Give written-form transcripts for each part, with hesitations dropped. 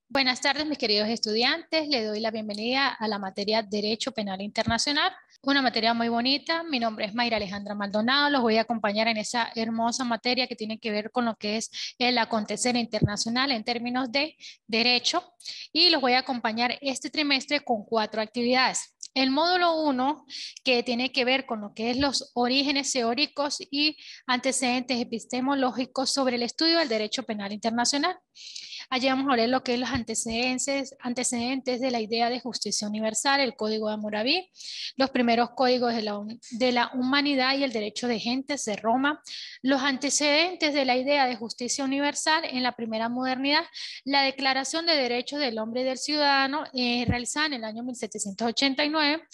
Buenas tardes, mis queridos estudiantes. Les doy la bienvenida a la materia Derecho Penal Internacional, una materia muy bonita. Mi nombre es Mayra Alejandra Maldonado. Los voy a acompañar en esa hermosa materia que tiene que ver con lo que es el acontecer internacional en términos de derecho. Y los voy a acompañar este trimestre con 4 actividades. El módulo 1, que tiene que ver con lo que es los orígenes teóricos y antecedentes epistemológicos sobre el estudio del derecho penal internacional. Allí vamos a ver lo que es los antecedentes de la idea de justicia universal, el Código de Hammurabi, los primeros códigos de la humanidad y el derecho de gentes de Roma, los antecedentes de la idea de justicia universal en la primera modernidad, la Declaración de Derechos del Hombre y del Ciudadano realizada en el año 1789,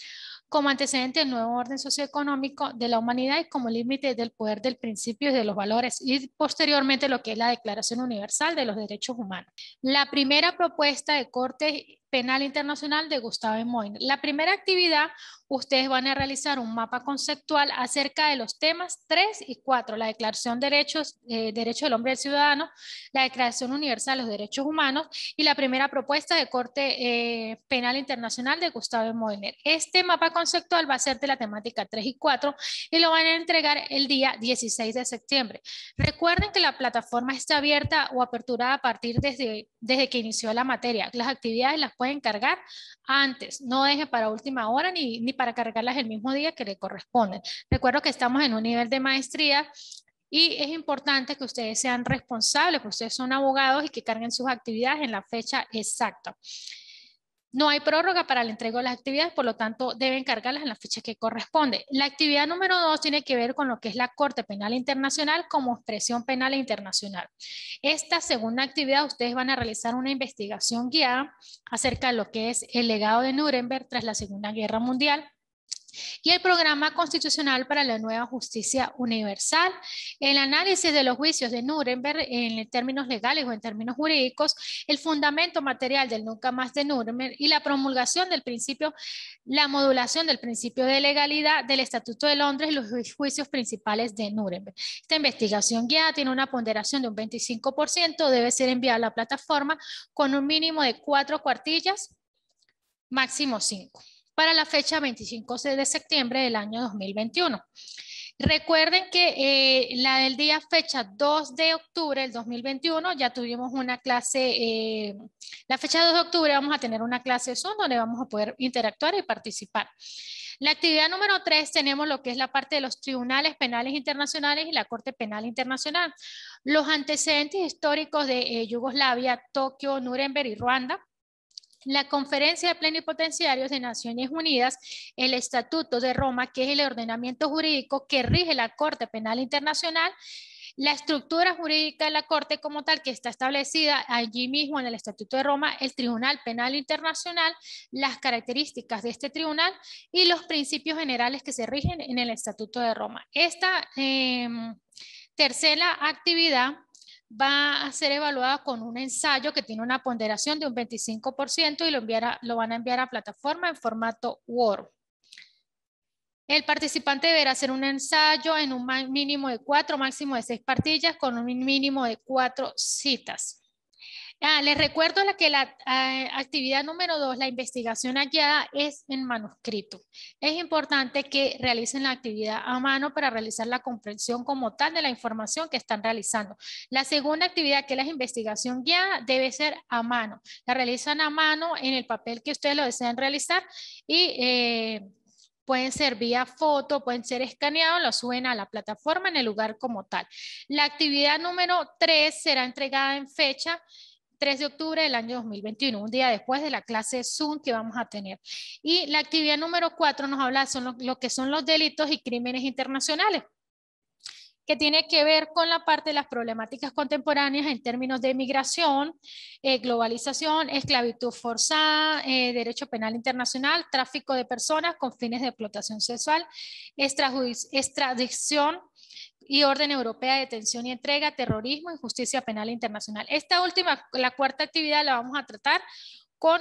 como antecedente del nuevo orden socioeconómico de la humanidad y como límite del poder del principio y de los valores, y posteriormente lo que es la Declaración Universal de los Derechos Humanos. La primera propuesta de Corte Penal Internacional de Gustave Moynier. La primera actividad, ustedes van a realizar un mapa conceptual acerca de los temas 3 y 4, la Declaración de Derechos del Hombre y del Ciudadano, la Declaración Universal de los Derechos Humanos y la primera propuesta de Corte Penal Internacional de Gustave Moynier. Este mapa conceptual va a ser de la temática 3 y 4 y lo van a entregar el día 16 de septiembre. Recuerden que la plataforma está abierta o aperturada a partir desde que inició la materia. Las actividades las pueden cargar antes, no deje para última hora ni para cargarlas el mismo día que le corresponden. Recuerdo que estamos en un nivel de maestría y es importante que ustedes sean responsables, porque ustedes son abogados y que carguen sus actividades en la fecha exacta. No hay prórroga para la entrega de las actividades, por lo tanto deben cargarlas en la fecha que corresponde. La actividad número 2 tiene que ver con lo que es la Corte Penal Internacional como expresión penal internacional. Esta segunda actividad, ustedes van a realizar una investigación guiada acerca de lo que es el legado de Nuremberg tras la Segunda Guerra Mundial y el programa constitucional para la nueva justicia universal, el análisis de los juicios de Nuremberg en términos legales o en términos jurídicos, el fundamento material del nunca más de Nuremberg y la promulgación del principio, la modulación del principio de legalidad del Estatuto de Londres y los juicios principales de Nuremberg. Esta investigación guiada tiene una ponderación de un 25%, debe ser enviada a la plataforma con un mínimo de 4 cuartillas, máximo 5. Para la fecha 25 de septiembre del año 2021. Recuerden que la del día fecha 2 de octubre del 2021 ya tuvimos una clase, la fecha 2 de octubre vamos a tener una clase Zoom donde vamos a poder interactuar y participar. La actividad número 3 tenemos lo que es la parte de los tribunales penales internacionales y la Corte Penal Internacional. Los antecedentes históricos de Yugoslavia, Tokio, Nuremberg y Ruanda. La Conferencia de Plenipotenciarios de Naciones Unidas, el Estatuto de Roma, que es el ordenamiento jurídico que rige la Corte Penal Internacional, la estructura jurídica de la Corte como tal que está establecida allí mismo en el Estatuto de Roma, el Tribunal Penal Internacional, las características de este tribunal y los principios generales que se rigen en el Estatuto de Roma. Esta tercera actividad va a ser evaluada con un ensayo que tiene una ponderación de un 25% y lo van a enviar a plataforma en formato Word. El participante deberá hacer un ensayo en un mínimo de 4, máximo de 6 partillas con un mínimo de 4 citas. Les recuerdo que la actividad número 2, la investigación guiada, es en manuscrito. Es importante que realicen la actividad a mano para realizar la comprensión como tal de la información que están realizando. La segunda actividad, que es la investigación guiada, debe ser a mano. La realizan a mano en el papel que ustedes lo desean realizar y pueden ser vía foto, pueden ser escaneados, lo suben a la plataforma en el lugar como tal. La actividad número 3 será entregada en fecha 3 de octubre del año 2021, un día después de la clase Zoom que vamos a tener. Y la actividad número 4 nos habla de lo que son los delitos y crímenes internacionales, que tiene que ver con la parte de las problemáticas contemporáneas en términos de migración, globalización, esclavitud forzada, derecho penal internacional, tráfico de personas con fines de explotación sexual, extradición y orden europea de detención y entrega, terrorismo y justicia penal internacional. Esta última, la cuarta actividad, la vamos a tratar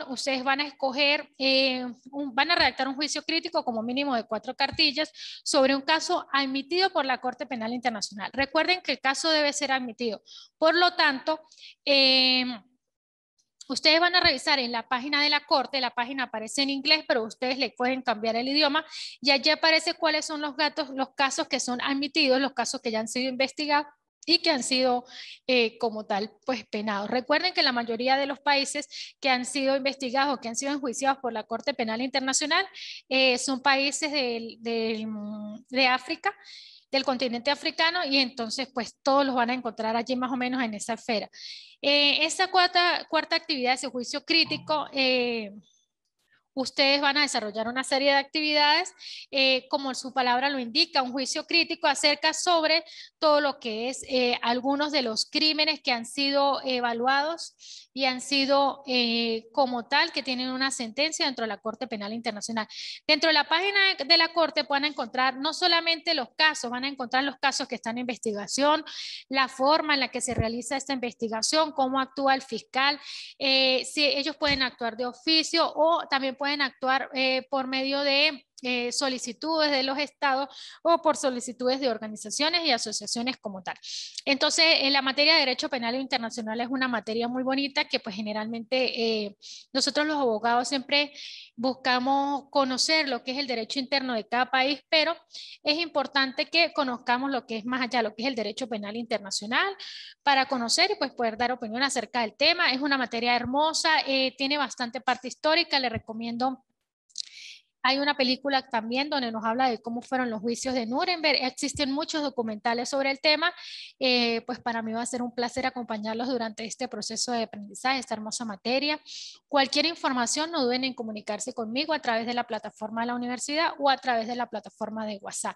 ustedes van a escoger, van a redactar un juicio crítico como mínimo de 4 cartillas sobre un caso admitido por la Corte Penal Internacional. Recuerden que el caso debe ser admitido. Por lo tanto, ustedes van a revisar en la página de la Corte, la página aparece en inglés, pero ustedes le pueden cambiar el idioma y allí aparece cuáles son los casos que son admitidos, los casos que ya han sido investigados y que han sido como tal pues penados. Recuerden que la mayoría de los países que han sido investigados o que han sido enjuiciados por la Corte Penal Internacional son países de África, del continente africano, y entonces pues todos los van a encontrar allí más o menos en esa esfera. Esta cuarta actividad, ese juicio crítico, ustedes van a desarrollar una serie de actividades, como su palabra lo indica, un juicio crítico acerca sobre todo lo que es algunos de los crímenes que han sido evaluados y han sido como tal, que tienen una sentencia dentro de la Corte Penal Internacional. Dentro de la página de la Corte pueden encontrar no solamente los casos, van a encontrar los casos que están en investigación, la forma en la que se realiza esta investigación, cómo actúa el fiscal, si ellos pueden actuar de oficio o también pueden actuar por medio de solicitudes de los estados o por solicitudes de organizaciones y asociaciones como tal. Entonces, en la materia de Derecho Penal Internacional es una materia muy bonita que pues generalmente nosotros los abogados siempre buscamos conocer lo que es el derecho interno de cada país, pero es importante que conozcamos lo que es más allá, lo que es el derecho penal internacional, para conocer y pues poder dar opinión acerca del tema. Es una materia hermosa, tiene bastante parte histórica, le recomiendo. Hay una película también donde nos habla de cómo fueron los juicios de Nuremberg. Existen muchos documentales sobre el tema. Pues para mí va a ser un placer acompañarlos durante este proceso de aprendizaje, esta hermosa materia. Cualquier información, no duden en comunicarse conmigo a través de la plataforma de la universidad o a través de la plataforma de WhatsApp.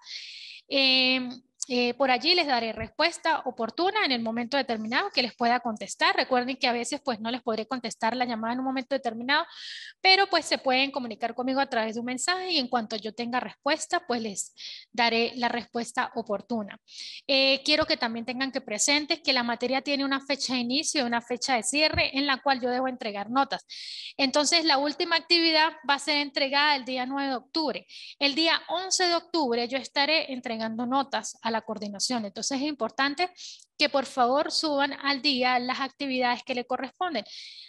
Por allí les daré respuesta oportuna en el momento determinado que les pueda contestar. Recuerden que a veces pues no les podré contestar la llamada en un momento determinado, pero pues se pueden comunicar conmigo a través de un mensaje y en cuanto yo tenga respuesta pues les daré la respuesta oportuna. Quiero que también tengan que presentes que la materia tiene una fecha de inicio y una fecha de cierre en la cual yo debo entregar notas. Entonces la última actividad va a ser entregada el día 9 de octubre. El día 11 de octubre yo estaré entregando notas a la coordinación. Entonces es importante que por favor suban al día las actividades que le corresponden.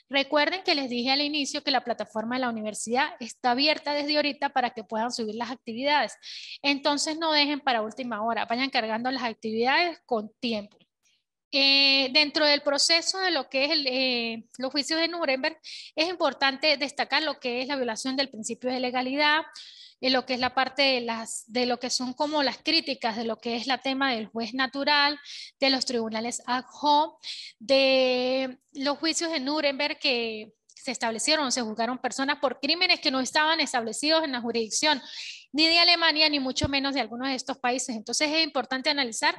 Recuerden que les dije al inicio que la plataforma de la universidad está abierta desde ahorita para que puedan subir las actividades. Entonces no dejen para última hora, vayan cargando las actividades con tiempo. Dentro del proceso de lo que es los juicios de Nuremberg, es importante destacar lo que es la violación del principio de legalidad, lo que es la parte de lo que son como las críticas de lo que es la tema del juez natural, de los tribunales ad hoc, de los juicios de Nuremberg que se establecieron, se juzgaron personas por crímenes que no estaban establecidos en la jurisdicción ni de Alemania, ni mucho menos de algunos de estos países. Entonces es importante analizar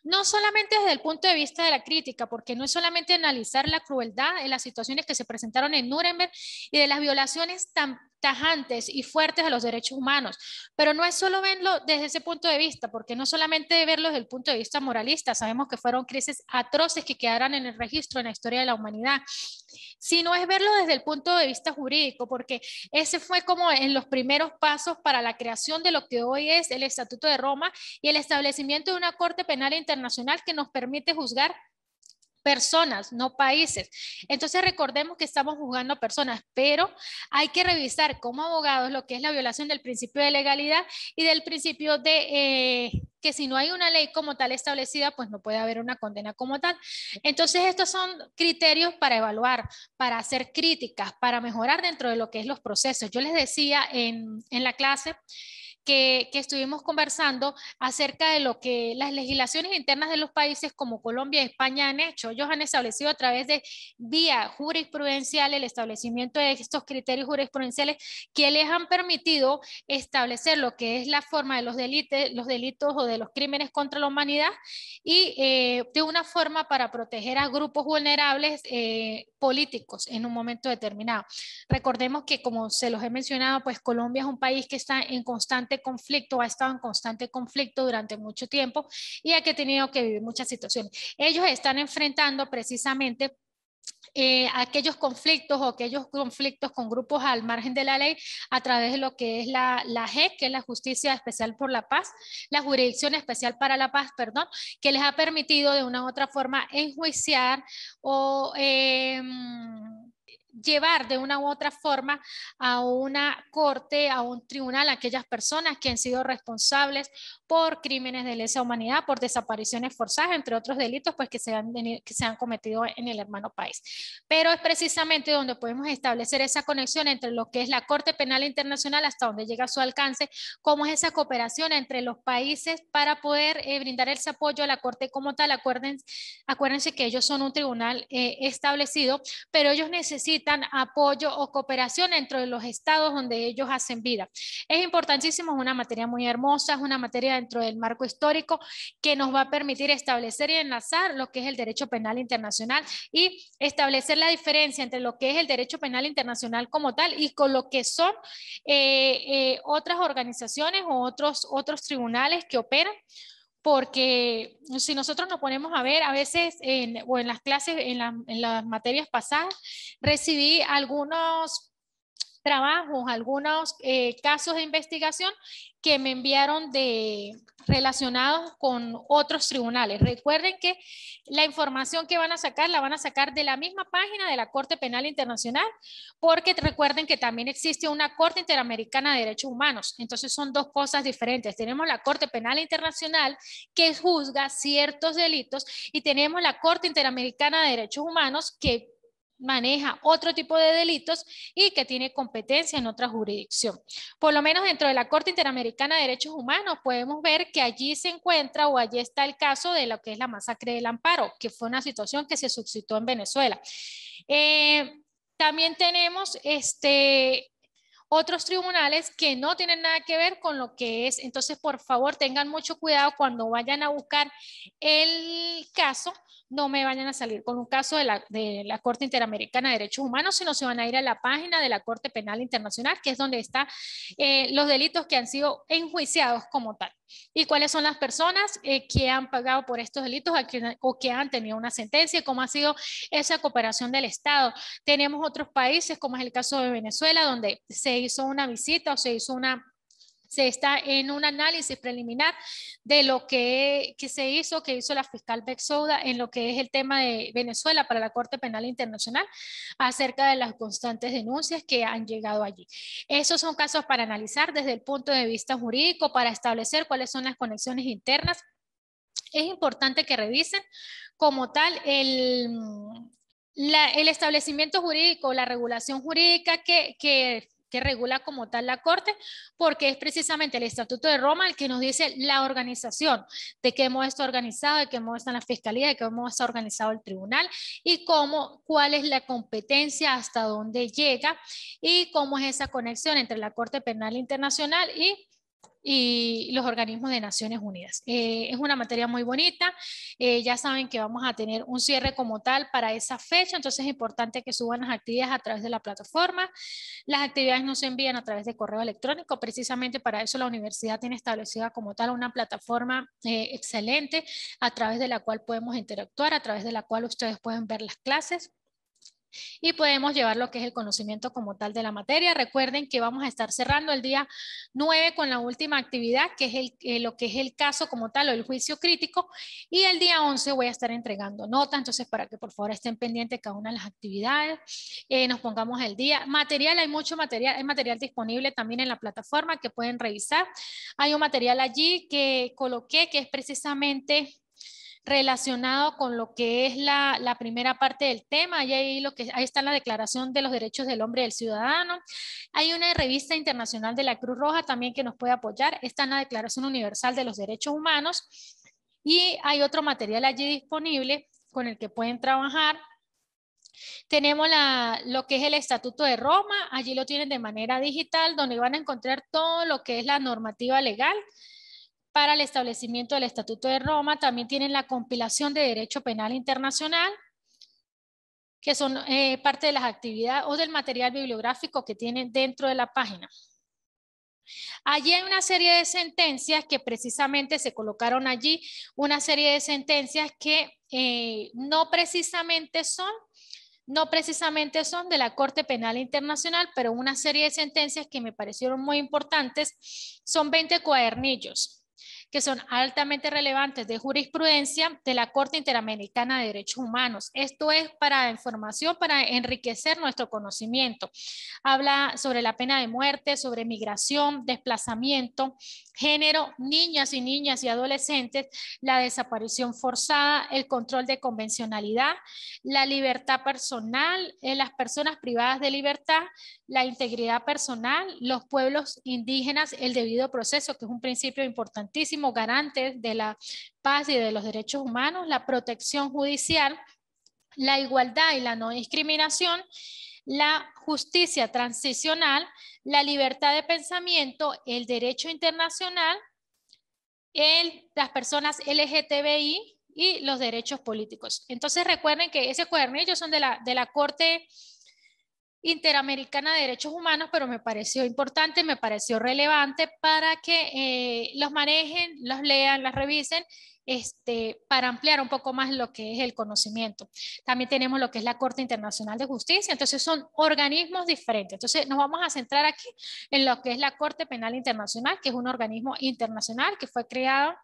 no solamente desde el punto de vista de la crítica, porque no es solamente analizar la crueldad en las situaciones que se presentaron en Nuremberg y de las violaciones tan tajantes y fuertes a los derechos humanos, pero no es solo verlo desde ese punto de vista, porque no solamente verlo desde el punto de vista moralista, sabemos que fueron crisis atroces que quedaron en el registro en la historia de la humanidad, sino es verlo desde el punto de vista jurídico, porque ese fue como en los primeros pasos para la creación de lo que hoy es el Estatuto de Roma y el establecimiento de una Corte Penal Internacional que nos permite juzgar personas, no países. Entonces recordemos que estamos juzgando a personas, pero hay que revisar como abogados lo que es la violación del principio de legalidad y del principio de que si no hay una ley como tal establecida, pues no puede haber una condena como tal. Entonces estos son criterios para evaluar, para hacer críticas, para mejorar dentro de lo que es los procesos. Yo les decía en la clase que estuvimos conversando acerca de lo que las legislaciones internas de los países como Colombia y España han hecho. Ellos han establecido a través de vía jurisprudencial el establecimiento de estos criterios jurisprudenciales que les han permitido establecer lo que es la forma de los delitos o de los crímenes contra la humanidad y de una forma para proteger a grupos vulnerables políticos en un momento determinado. Recordemos que, como se los he mencionado, pues Colombia es un país que está en constante conflicto, ha estado en constante conflicto durante mucho tiempo y ha tenido que vivir muchas situaciones. Ellos están enfrentando precisamente aquellos conflictos con grupos al margen de la ley a través de lo que es la JEP, que es la Justicia Especial por la Paz, la Jurisdicción Especial para la Paz, perdón, que les ha permitido de una u otra forma enjuiciar o llevar de una u otra forma a una corte, a un tribunal, a aquellas personas que han sido responsables por crímenes de lesa humanidad, por desapariciones forzadas, entre otros delitos pues, que se han cometido en el hermano país. Pero es precisamente donde podemos establecer esa conexión entre lo que es la Corte Penal Internacional hasta donde llega su alcance, cómo es esa cooperación entre los países para poder brindar ese apoyo a la Corte como tal. Acuérdense que ellos son un tribunal establecido, pero ellos necesitan apoyo o cooperación entre los estados donde ellos hacen vida. Es importantísimo, es una materia muy hermosa, es una materia dentro del marco histórico que nos va a permitir establecer y enlazar lo que es el derecho penal internacional y establecer la diferencia entre lo que es el derecho penal internacional como tal y con lo que son otras organizaciones o otros tribunales que operan, porque si nosotros nos ponemos a ver, a veces o en las clases, en las materias pasadas, recibí algunos trabajos, algunos casos de investigación que me enviaron relacionados con otros tribunales. Recuerden que la información que van a sacar la van a sacar de la misma página de la Corte Penal Internacional, porque recuerden que también existe una Corte Interamericana de Derechos Humanos. Entonces son dos cosas diferentes. Tenemos la Corte Penal Internacional que juzga ciertos delitos y tenemos la Corte Interamericana de Derechos Humanos que maneja otro tipo de delitos y que tiene competencia en otra jurisdicción. Por lo menos dentro de la Corte Interamericana de Derechos Humanos podemos ver que allí se encuentra o allí está el caso de lo que es la masacre del Amparo, que fue una situación que se suscitó en Venezuela. También tenemos otros tribunales que no tienen nada que ver con lo que es. Entonces, por favor, tengan mucho cuidado cuando vayan a buscar el caso. No me vayan a salir con un caso de la Corte Interamericana de Derechos Humanos, sino se van a ir a la página de la Corte Penal Internacional, que es donde están los delitos que han sido enjuiciados como tal. Y cuáles son las personas que han pagado por estos delitos o que han tenido una sentencia y cómo ha sido esa cooperación del Estado. Tenemos otros países, como es el caso de Venezuela, donde se hizo una visita o se está en un análisis preliminar de lo que hizo la fiscal Beth Souda en lo que es el tema de Venezuela para la Corte Penal Internacional acerca de las constantes denuncias que han llegado allí. Esos son casos para analizar desde el punto de vista jurídico, para establecer cuáles son las conexiones internas. Es importante que revisen como tal el establecimiento jurídico, la regulación jurídica que regula como tal la Corte, porque es precisamente el Estatuto de Roma el que nos dice la organización, de qué modo está organizado, de qué modo está la Fiscalía, de qué modo está organizado el Tribunal y cuál es la competencia, hasta dónde llega y cómo es esa conexión entre la Corte Penal Internacional y los organismos de Naciones Unidas. Es una materia muy bonita, ya saben que vamos a tener un cierre como tal para esa fecha, entonces es importante que suban las actividades a través de la plataforma. Las actividades no se envían a través de correo electrónico, precisamente para eso la universidad tiene establecida como tal una plataforma excelente a través de la cual podemos interactuar, a través de la cual ustedes pueden ver las clases y podemos llevar lo que es el conocimiento como tal de la materia. Recuerden que vamos a estar cerrando el día 9 con la última actividad, que es lo que es el caso como tal o el juicio crítico, y el día 11 voy a estar entregando notas, entonces para que por favor estén pendientes de cada una de las actividades, nos pongamos el día. Material, hay mucho material, hay material disponible también en la plataforma que pueden revisar. Hay un material allí que coloqué que es precisamente relacionado con lo que es la primera parte del tema. Y ahí está la Declaración de los Derechos del Hombre y del Ciudadano. Hay una revista internacional de la Cruz Roja también que nos puede apoyar. Está en la Declaración Universal de los Derechos Humanos. Y hay otro material allí disponible con el que pueden trabajar. Tenemos lo que es el Estatuto de Roma. Allí lo tienen de manera digital, donde van a encontrar todo lo que es la normativa legal para el establecimiento del Estatuto de Roma. También tienen la compilación de Derecho Penal Internacional, que son parte de las actividades o del material bibliográfico que tienen dentro de la página. Allí hay una serie de sentencias que precisamente se colocaron allí, una serie de sentencias que no precisamente son No precisamente son de la Corte Penal Internacional, pero una serie de sentencias que me parecieron muy importantes. Son 20 cuadernillos que son altamente relevantes de jurisprudencia de la Corte Interamericana de Derechos Humanos. Esto es para información, para enriquecer nuestro conocimiento. Habla sobre la pena de muerte, sobre migración, desplazamiento, género, niñas y adolescentes, la desaparición forzada, el control de convencionalidad, la libertad personal, las personas privadas de libertad, la integridad personal, los pueblos indígenas, el debido proceso, que es un principio importantísimo, garante de la paz y de los derechos humanos, la protección judicial, la igualdad y la no discriminación, la justicia transicional, la libertad de pensamiento, el derecho internacional, las personas LGTBI y los derechos políticos. Entonces recuerden que ese cuadernillo son de la Corte Interamericana de Derechos Humanos, pero me pareció importante, me pareció relevante para que los manejen, los lean, las revisen, para ampliar un poco más lo que es el conocimiento. También tenemos lo que es la Corte Internacional de Justicia, entonces son organismos diferentes. Entonces nos vamos a centrar aquí en lo que es la Corte Penal Internacional, que es un organismo internacional que fue creado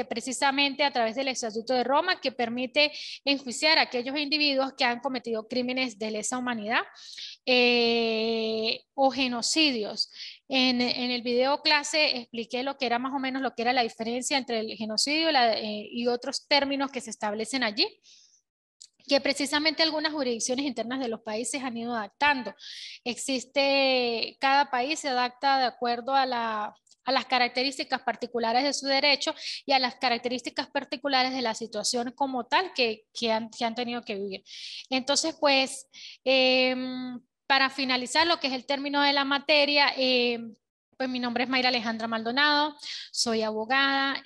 precisamente a través del Estatuto de Roma, que permite enjuiciar a aquellos individuos que han cometido crímenes de lesa humanidad o genocidios. En el video clase expliqué lo que era más o menos lo que era la diferencia entre el genocidio y otros términos que se establecen allí, que precisamente algunas jurisdicciones internas de los países han ido adaptando. Cada país se adapta de acuerdo a las características particulares de su derecho y a las características particulares de la situación como tal que han tenido que vivir. Entonces, pues, para finalizar lo que es el término de la materia, pues mi nombre es Mayra Alejandra Maldonado, soy abogada,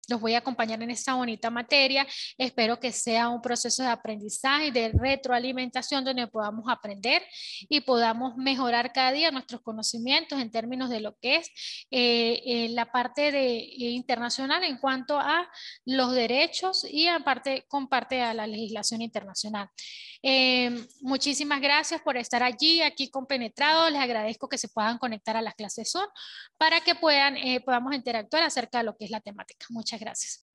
los voy a acompañar en esta bonita materia. Espero que sea un proceso de aprendizaje y de retroalimentación donde podamos aprender y podamos mejorar cada día nuestros conocimientos en términos de lo que es la parte internacional en cuanto a los derechos y aparte comparte a la legislación internacional. Muchísimas gracias por estar allí, aquí compenetrados. Les agradezco que se puedan conectar a las clases Zoom para que podamos interactuar acerca de lo que es la temática. Muchas gracias.